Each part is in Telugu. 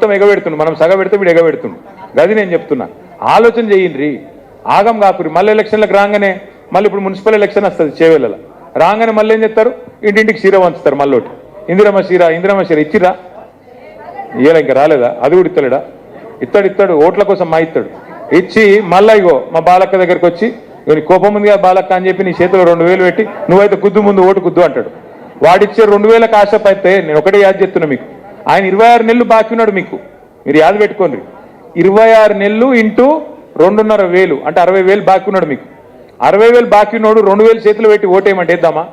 మొత్తం ఎగబెడుతుండు, మనం సగ పెడితే వీడు ఎగబెడుతుండు. గది నేను చెప్తున్నా, ఆలోచన చేయండి, ఆగం కాకురి. మళ్ళీ ఎలక్షన్లకు రాగానే మళ్ళీ ఇప్పుడు మున్సిపల్ ఎలక్షన్ వస్తుంది చేవేళ్ళ, రాగానే మళ్ళీ ఏం చెప్తారు, ఇంటింటికి చీర వంచుతారు. మళ్ళీ ఇందిరమ్మ చీర ఇచ్చిరా? ఇయ్యాల ఇంకా రాలేదా? అది కూడా ఇస్తలేడా? ఇస్తాడు ఓట్ల కోసం మా ఇస్తాడు. ఇచ్చి మళ్ళా ఇగో మా బాలక్క దగ్గరికి వచ్చి కోపం ఉందిగా బాలక్క అని చెప్పి నీ చేతిలో 2000 పెట్టి నువ్వైతే కుద్దు ముందు ఓటు కుద్దు అంటాడు. వాడిచ్చే 2000 ఆశపైతే నేను ఒకటే యాద్ చెప్తున్నా మీకు, ఆయన 26 నెలలు బాకీ ఉన్నాడు మీకు, మీరు యాద పెట్టుకోండి. 26 నెలలు ఇంటూ 2,500 అంటే 60,000 బాకీ ఉన్నాడు మీకు. 60,000 బాకీ ఉన్నాడు 2,000 చేతులు పెట్టి ఓటేయమంటే ఇద్దామా?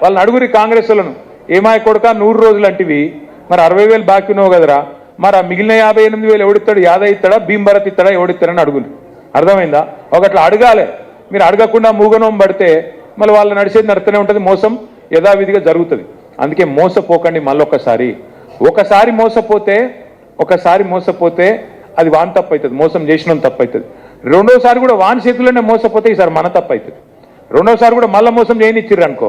వాళ్ళని అడుగురి కాంగ్రెస్ వాళ్ళను, ఏమాయ కొడుక 100 రోజులు అంటివి, మరి 60,000 బాకీ ఉన్నావు కదరా, మరి ఆ మిగిలిన 58,000 ఎవడిస్తాడు? యాదవ్ ఇస్తాడా, భీంభరత్ ఇస్తాడా, ఎవడిస్తాడని అడుగుని. అర్థమైందా? ఒకట్లా అడగాలి. మీరు అడగకుండా మూగనోం పడితే మళ్ళీ వాళ్ళు నడిచేది నడుతూనే ఉంటుంది, మోసం యథావిధిగా జరుగుతుంది. అందుకే మోసపోకండి. ఒకసారి మోసపోతే అది వాన్ తప్పు అవుతుంది, మోసం చేసిన తప్పు అవుతుంది. రెండోసారి కూడా వాన్ చేతుల్లోనే మోసపోతే ఈసారి మన తప్పు అవుతుంది. రెండోసారి కూడా మళ్ళీ మోసం చేయనిచ్చిర్రు అనుకో,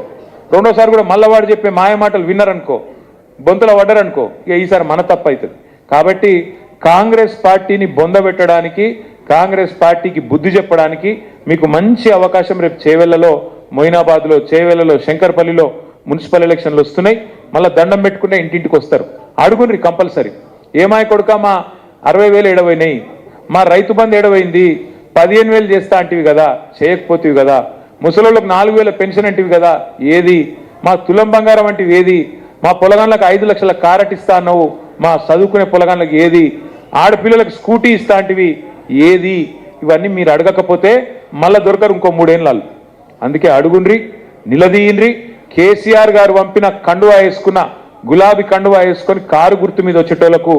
రెండోసారి కూడా మళ్ళీ వాడు చెప్పే మాయ మాటలు విన్నారనుకో, బొంతలో పడ్డారనుకో, ఇక ఈసారి మన తప్పు అవుతుంది. కాబట్టి కాంగ్రెస్ పార్టీని బొందబెట్టడానికి, కాంగ్రెస్ పార్టీకి బుద్ధి చెప్పడానికి మీకు మంచి అవకాశం రేపు చేవెళ్లలో, మొయినాబాద్లో, చేవెళ్లలో, శంకర్పల్లిలో మున్సిపల్ ఎలక్షన్లు వస్తున్నాయి. మళ్ళీ దండం పెట్టుకుంటే ఇంటింటికి వస్తారు. అడుగుని కంపల్సరీ, ఏమాయ కొడుక మా 60,000 ఎడవైనాయి, మా రైతు బంధు ఎడవైంది, 15,000 చేస్తా అంటివి కదా, చేయకపోతేవి కదా, ముసలోళ్ళకు 4,000 పెన్షన్ అంటివి కదా, ఏది? మా తులం బంగారం అంటివి ఏది? మా పొలగాన్లకు 5 లక్షల కారట్ ఇస్తా అన్నావు, మా చదువుకునే పొలగాన్లకు ఏది? ఆడపిల్లలకు స్కూటీ ఇస్తా అంటివి ఏది? ఇవన్నీ మీరు అడగకపోతే మళ్ళా దొరకరు ఇంకో 3 ఏళ్ళు. అందుకే అడుగుండ్రి, నిలదీయండ్రి. కేసీఆర్ గారు పంపిన కండువా వేసుకున్న, గులాబీ కండువా వేసుకొని కారు గుర్తు మీద వచ్చేటోళ్లకు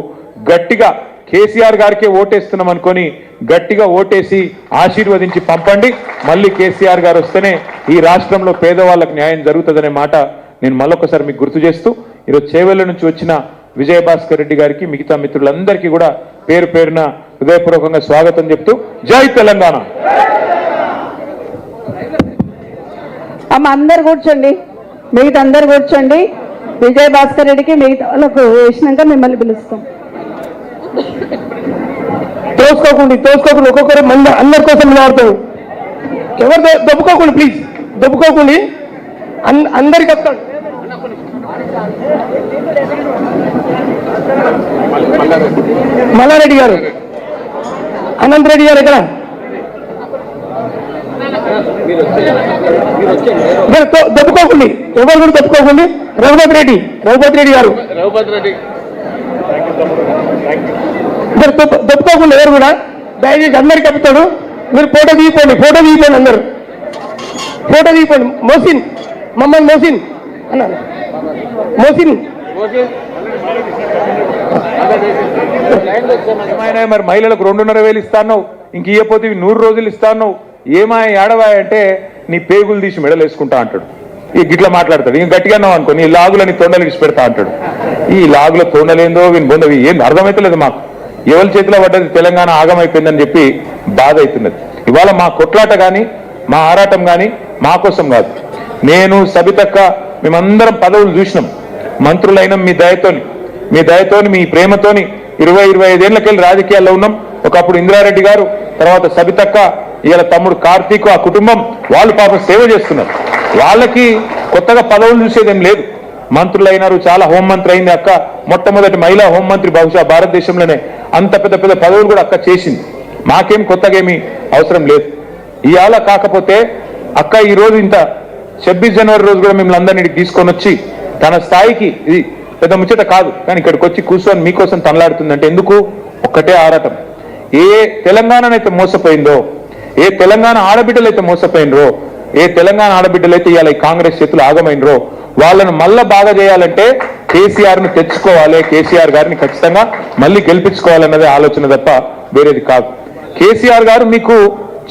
గట్టిగా కేసీఆర్ గారికే ఓటేస్తున్నాం అనుకొని గట్టిగా ఓటేసి ఆశీర్వదించి పంపండి. మళ్ళీ కేసీఆర్ గారు వస్తేనే ఈ రాష్ట్రంలో పేదవాళ్ళకు న్యాయం జరుగుతుందనే మాట నేను మళ్ళొకసారి మీకు గుర్తు చేస్తూ, ఈరోజు చేవెళ్ల నుంచి వచ్చిన విజయభాస్కర్ రెడ్డి గారికి, మిగతా మిత్రులందరికీ కూడా పేరు పేరున హృదయపూర్వకంగా స్వాగతం చెప్తూ, జై తెలంగాణ. అమ్మ అందరు కూర్చోండి, మిగతా అందరు కూర్చోండి. విజయభాస్కర్ రెడ్డికి మిగతా వాళ్ళకు వేసినాక మిమ్మల్ని పిలుస్తాం. తోసుకోకండి ఒక్కొక్కరు మంది అందరి కోసం నిలబడతారు. ఎవరు దొబ్బుకోకండి, ప్లీజ్ దొబ్బుకోకండి, అందరికి వస్తాడు. మల్లారెడ్డి గారు, అనంత్ రెడ్డి గారు ఎక్కడ? దొబ్బుకోకండి, ఎవరు కూడా దొబ్బుకోకండి. రఘుపతి రెడ్డి గారు దొబ్బుకోకుండా ఎవరు కూడా దయచేసి అందరికి చెప్తాడు. మీరు ఫోటో తీయిపోండి అందరు ఫోటో తీయిపోండి. మోసిన్ అన్నారు, మరి మహిళలకు 2,500 ఇస్తాను, ఇంక ఇయ్యపోతే 100 రోజులు ఇస్తాను, ఏమాయ ఏడవాయ అంటే నీ పేగులు తీసి మెడలు వేసుకుంటా అంటాడు. ఈ గిట్లా మాట్లాడతాడు. ఇంక గట్టిగా అన్నావు అనుకో, నీ లాగులని తొండలు ఇచ్చి పెడతా అంటాడు. ఈ లాగుల తొండలేందో వీని బొందవి ఏం అర్థమైతలేదు మాకు. ఎవరి చేతిలో పడ్డది తెలంగాణ ఆగమైపోయిందని చెప్పి బాధ అవుతున్నది. ఇవాళ మా కొట్లాట కానీ, మా ఆరాటం కానీ మా కోసం కాదు. నేను, సబితక్క, మేమందరం పదవులు చూసినాం, మంత్రులైన మీ దయతోని మీ ప్రేమతోని 20-25 ఏళ్లకెళ్ళి రాజకీయాల్లో ఉన్నాం. ఒకప్పుడు ఇందిరారెడ్డి గారు, తర్వాత సబితక్క, ఇవాళ తమ్ముడు కార్తీక్, ఆ కుటుంబం వాళ్ళు పాపం సేవ చేస్తున్నారు. వాళ్ళకి కొత్తగా పదవులు చూసేదేం లేదు. మంత్రులైనారు, చాలా హోంమంత్రి అయింది అక్క, మొట్టమొదటి మహిళా హోంమంత్రి బహుశా భారతదేశంలోనే. అంత పెద్ద పెద్ద పదవులు కూడా అక్క చేసింది. మాకేం కొత్తగా ఏమీ అవసరం లేదు. ఇవాళ కాకపోతే అక్క ఈరోజు ఇంత 26 జనవరి రోజు కూడా మిమ్మల్ని అందరినీ తీసుకొని వచ్చి తన స్థాయికి, ఇది పెద్ద ముచ్చట కాదు కానీ ఇక్కడికి వచ్చి కూర్చొని మీకోసం తనలాడుతుందంటే ఎందుకు? ఒక్కటే ఆరాటం. ఏ తెలంగాణనైతే మోసపోయిందో, ఏ తెలంగాణ ఆడబిడ్డలైతే మోసపోయినరో, ఏ తెలంగాణ ఆడబిడ్డలైతే ఇవాళ ఈ కాంగ్రెస్ చేతులు ఆగమైనరో వాళ్ళను మళ్ళా బాగా చేయాలంటే కేసీఆర్ ను తెచ్చుకోవాలి, కేసీఆర్ గారిని ఖచ్చితంగా మళ్ళీ గెలిపించుకోవాలన్నదే ఆలోచన తప్ప వేరేది కాదు. కేసీఆర్ గారు మీకు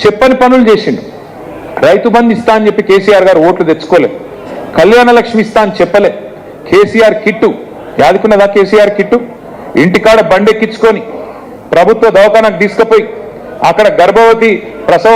చెప్పని పనులు చేసిండు. రైతు బంధు ఇస్తా అని చెప్పి కేసీఆర్ గారు ఓట్లు తెచ్చుకోలే. కళ్యాణ లక్ష్మి ఇస్తా అని చెప్పలే. కేసీఆర్ కిట్టు యాదుకున్నదా? కేసీఆర్ కిట్టు ఇంటికాడ బండెక్కించుకొని ప్రభుత్వ దవాఖానకు తీసుకుపోయి అక్కడ గర్భవతి ప్రసవ